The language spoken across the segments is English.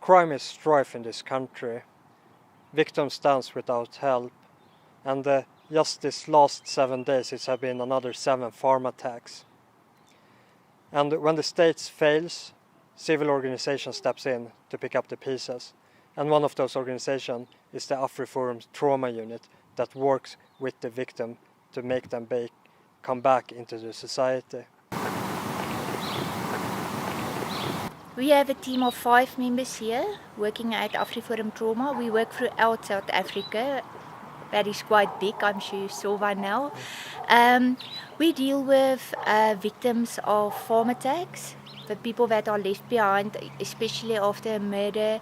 Crime is strife in this country. Victims dance without help. And just this last 7 days it has been another 7 farm attacks. And when the state fails, civil organization steps in to pick up the pieces. And one of those organizations is the Afriforum trauma unit that works with the victim to make them come back into the society. We have a team of 5 members here working at Afriforum Trauma. We work throughout South Africa. That is quite big, I'm sure you saw by now. We deal with victims of farm attacks, the people that are left behind, especially after a murder.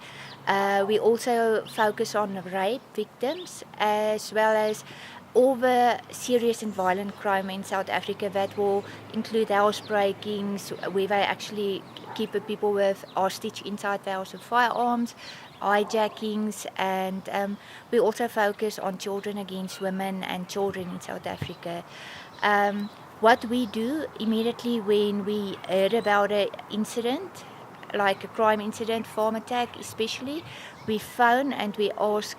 We also focus on rape victims, as well as all the serious and violent crime in South Africa that will include housebreakings, where they actually keep the people with hostage inside the house with firearms, hijackings, and we also focus on children against women and children in South Africa. What we do immediately when we heard about an incident, like a crime incident, farm attack especially, we phone and we ask,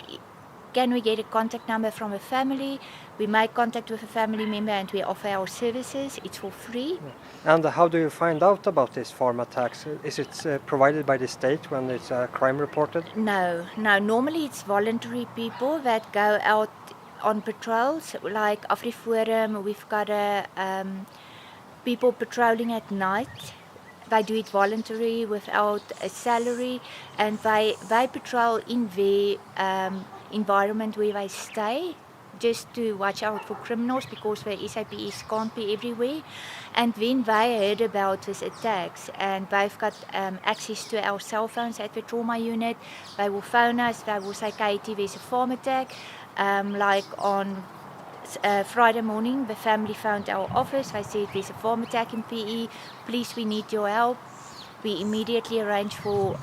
can we get a contact number from a family? We make contact with a family member and we offer our services. It's for free. And how do you find out about these farm attacks? Is it provided by the state when it's crime reported? No. Normally it's voluntary people that go out on patrols. Like Afriforum, we've got people patrolling at night. They do it voluntary without a salary, and they patrol in the environment where they stay, just to watch out for criminals, because the SAPS can't be everywhere. And when they heard about these attacks, and they've got access to our cell phones at the trauma unit, they will phone us, they will say, Katie, there's a farm attack. Like on Friday morning, the family phoned our office. They said, there's a farm attack in PE, please, we need your help. We immediately arranged for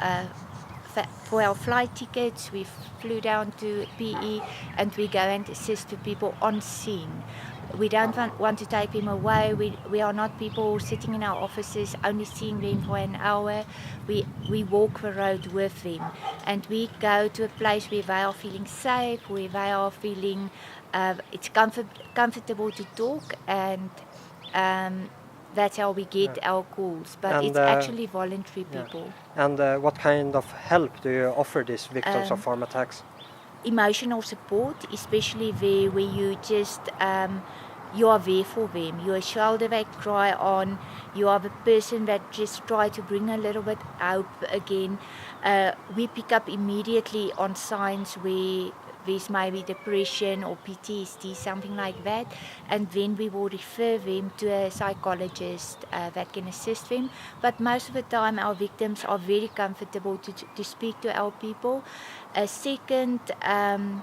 our flight tickets. We flew down to PE and we go and assist the people on scene. We don't want to take them away. We are not people sitting in our offices only seeing them for an hour. We walk the road with them, and we go to a place where they are feeling safe, where they are feeling it's comfortable to talk, and that's how we get our calls. But it's actually voluntary people. And what kind of help do you offer these victims of farm attacks? Emotional support, especially there where you just you are there for them. You're a shoulder they cry on. You are the person that just try to bring a little bit hope again. We pick up immediately on signs where there's maybe depression or PTSD, something like that, and then we will refer them to a psychologist that can assist them. But most of the time our victims are very comfortable to speak to our people. A second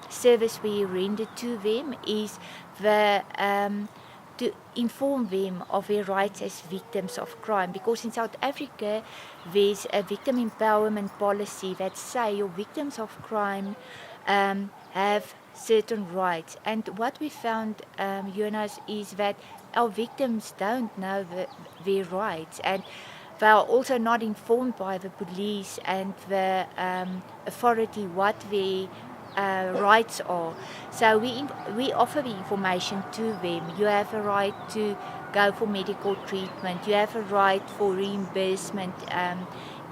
service we render to them is to inform them of their rights as victims of crime, because in South Africa there's a victim empowerment policy that say your victims of crime have certain rights. And what we found, Jonas, is that our victims don't know their rights, and they are also not informed by the police and the authority what their rights are. So we offer the information to them. You have a right to go for medical treatment. You have a right for reimbursement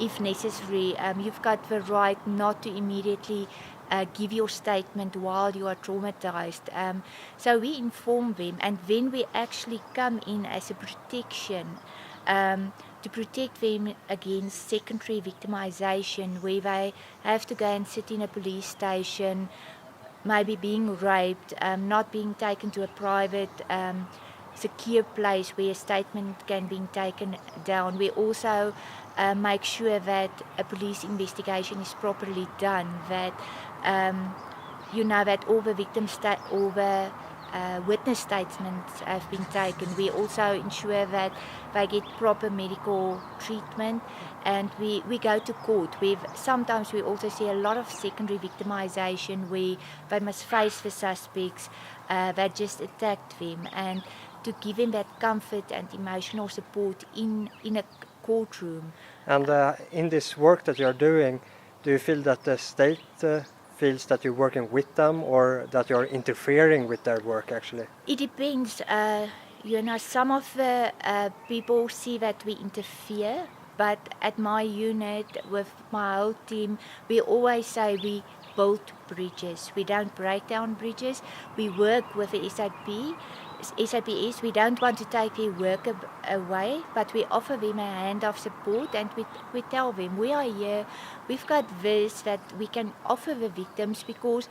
if necessary. You've got the right not to immediately give your statement while you are traumatized. So we inform them, and then we actually come in as a protection to protect them against secondary victimization, where they have to go and sit in a police station, maybe being raped, not being taken to a private secure place where a statement can be taken down. We also make sure that a police investigation is properly done, that that all the victims, all the witness statements have been taken. We also ensure that they get proper medical treatment, and we go to court. Sometimes we also see a lot of secondary victimization where they must face the suspects that just attacked them, and to give them that comfort and emotional support in a courtroom. And in this work that you are doing, Do you feel that the state feels that you're working with them or that you're interfering with their work actually? It depends. Some of the people see that we interfere, but at my unit with my whole team, we always say we build bridges. We don't break down bridges. We work with the SAPS. We don't want to take their work away, but we offer them a hand of support, and we tell them we are here. We've got this that we can offer the victims, because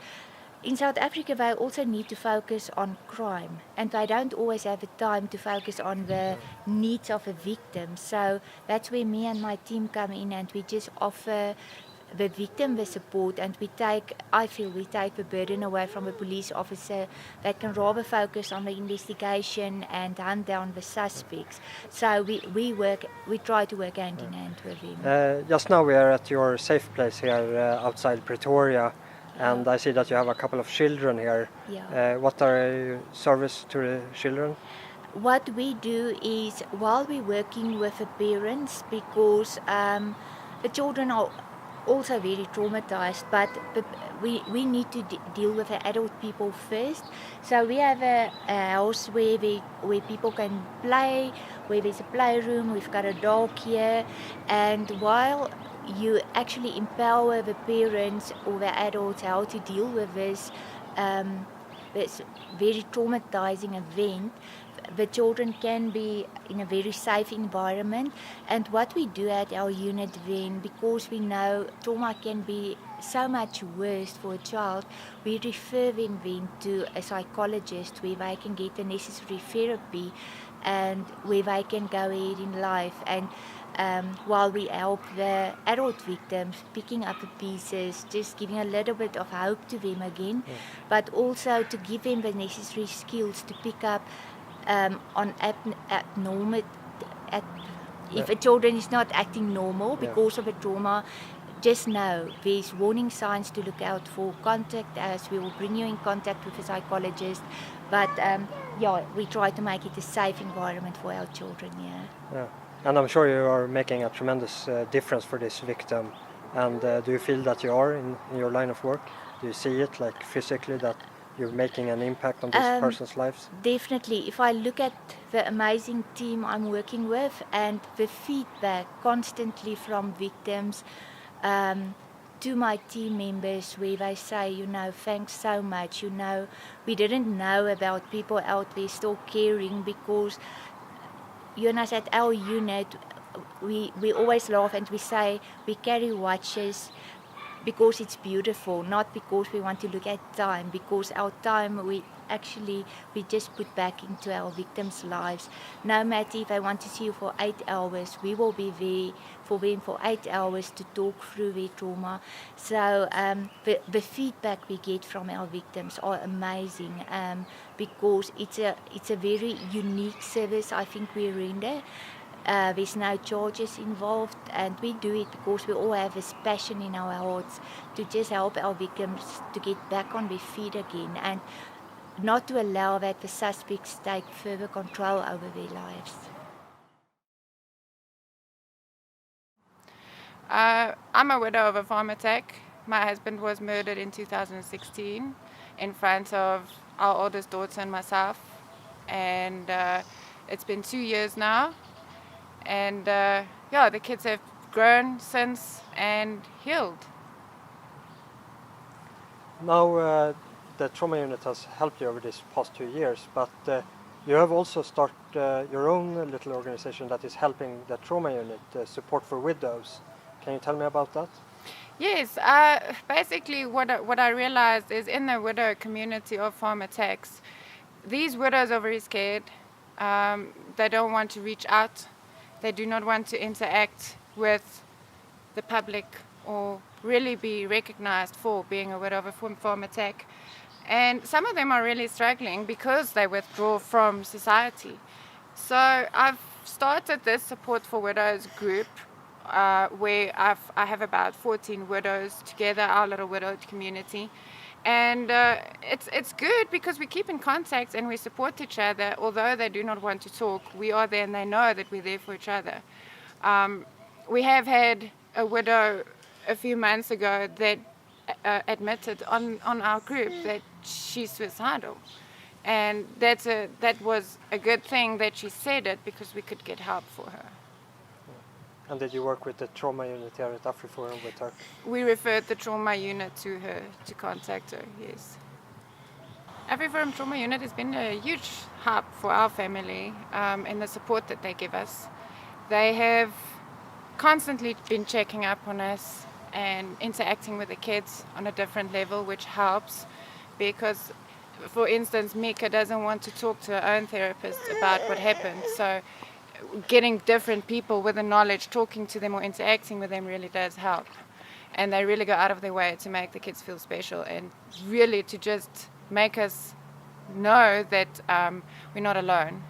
in South Africa, they also need to focus on crime, and they don't always have the time to focus on the needs of a victim. So that's where me and my team come in, and we just offer the victim the support, and I feel we take the burden away from a police officer that can rather focus on the investigation and hunt down the suspects. So we try to work hand in hand with him. Just now we are at your safe place here outside Pretoria, and I see that you have a couple of children here. Yeah. What are your service to the children? What we do is, while we're working with the parents, because the children are also very traumatized, but we need to deal with the adult people first. So we have a house where people can play, where there's a playroom. We've got a dog here, and while you actually empower the parents or the adults how to deal with this very traumatizing event, the children can be in a very safe environment. And what we do at our unit then, because we know trauma can be so much worse for a child, we refer them then to a psychologist where they can get the necessary therapy and where they can go ahead in life. And while we help the adult victims picking up the pieces, just giving a little bit of hope to them again, but also to give them the necessary skills to pick up on abnormal, if a children is not acting normal because of a trauma, just know there's warning signs to look out for. Contact us, we will bring you in contact with a psychologist, but we try to make it a safe environment for our children. Yeah. And I'm sure you are making a tremendous difference for this victim. And do you feel that you are in your line of work? Do you see it like physically that you're making an impact on this person's lives? Definitely. If I look at the amazing team I'm working with and the feedback constantly from victims to my team members, where they say, thanks so much, we didn't know about people out there still caring, because at our unit, we always laugh and we say we carry watches because it's beautiful, not because we want to look at time, because our time we just put back into our victims' lives. No matter if they want to see you for 8 hours, we will be there for them for 8 hours to talk through their trauma. So the feedback we get from our victims are amazing, because it's a very unique service I think we render. There's no charges involved, and we do it because we all have this passion in our hearts to just help our victims to get back on their feet again, and not to allow that the suspects take further control over their lives. I'm a widow of a farm attack. My husband was murdered in 2016 in front of our oldest daughter and myself, and it's been 2 years now. And the kids have grown since and healed. Now the trauma unit has helped you over these past 2 years, but you have also started your own little organization that is helping the trauma unit, Support for Widows. Can you tell me about that? Yes, basically what I realized is, in the widow community of farm attacks, these widows are very scared. They don't want to reach out. They do not want to interact with the public or really be recognized for being a widow of a farm attack. And some of them are really struggling because they withdraw from society. So I've started this Support for Widows group where I have about 14 widows together, our little widow community. And it's good because we keep in contact and we support each other. Although they do not want to talk, we are there and they know that we're there for each other. We have had a widow a few months ago that admitted on our group that she's suicidal. And that was a good thing that she said it, because we could get help for her. And did you work with the trauma unit here at Afriforum with her? We referred the trauma unit to her to contact her, yes. Afriforum Trauma Unit has been a huge help for our family in the support that they give us. They have constantly been checking up on us and interacting with the kids on a different level, which helps, because, for instance, Mika doesn't want to talk to her own therapist about what happened. So getting different people with the knowledge, talking to them or interacting with them really does help. And they really go out of their way to make the kids feel special, and really to just make us know that we're not alone.